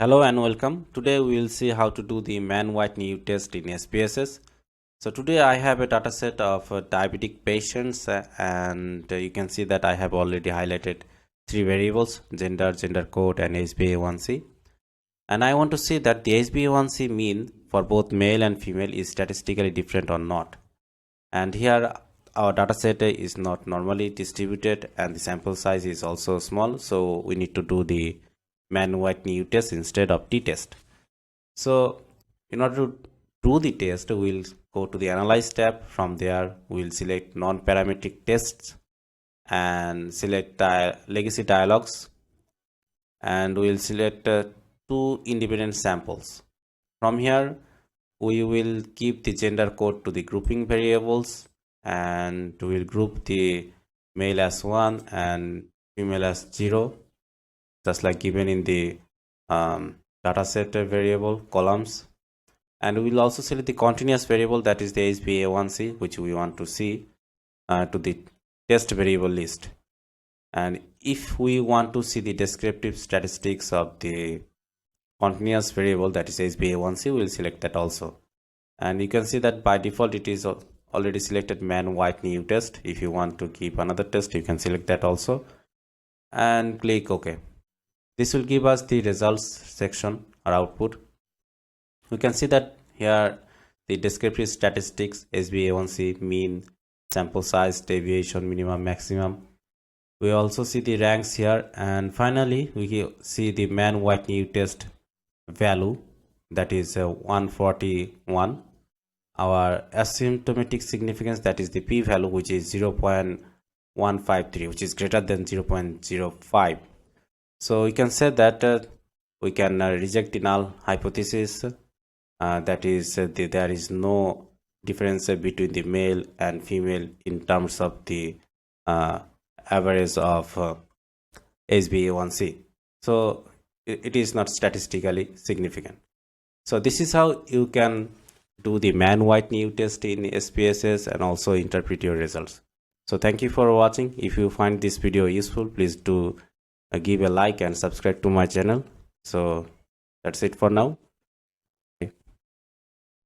Hello and welcome. Today we will see how to do the Mann-Whitney test in SPSS. So today I have a data set of diabetic patients and you can see that I have already highlighted three variables: gender, gender code and HbA1c. And I want to see that the HbA1c mean for both male and female is statistically different or not. And here our data set is not normally distributed and the sample size is also small, so we need to do the Mann-Whitney test instead of t-test. So in order to do the test, we'll go to the analyze tab. From there we'll select non-parametric tests and select legacy dialogues, and we'll select two independent samples. From here we will keep the gender code to the grouping variables, and we'll group the male as 1 and female as 0, just like given in the dataset variable columns. And we will also select the continuous variable, that is the HbA1c, which we want to see to the test variable list. And if we want to see the descriptive statistics of the continuous variable, that is HbA1c, we will select that also. And you can see that by default it is already selected Mann-Whitney test. If you want to keep another test, you can select that also and click OK. This will give us the results section or output. We can see that here the descriptive statistics: HbA1c, mean, sample size, deviation, minimum, maximum. We also see the ranks here, and finally we see the Mann-Whitney test value, that is 141. Our asymptomatic significance, that is the p-value, which is 0.153, which is greater than 0.05. So we can say that we can reject the null hypothesis, that is there is no difference between the male and female in terms of the average of HbA1c. So it is not statistically significant. So this is how you can do the Mann-Whitney test in SPSS and also interpret your results. So thank you for watching. If you find this video useful, please do give a like and subscribe to my channel. So that's it for now.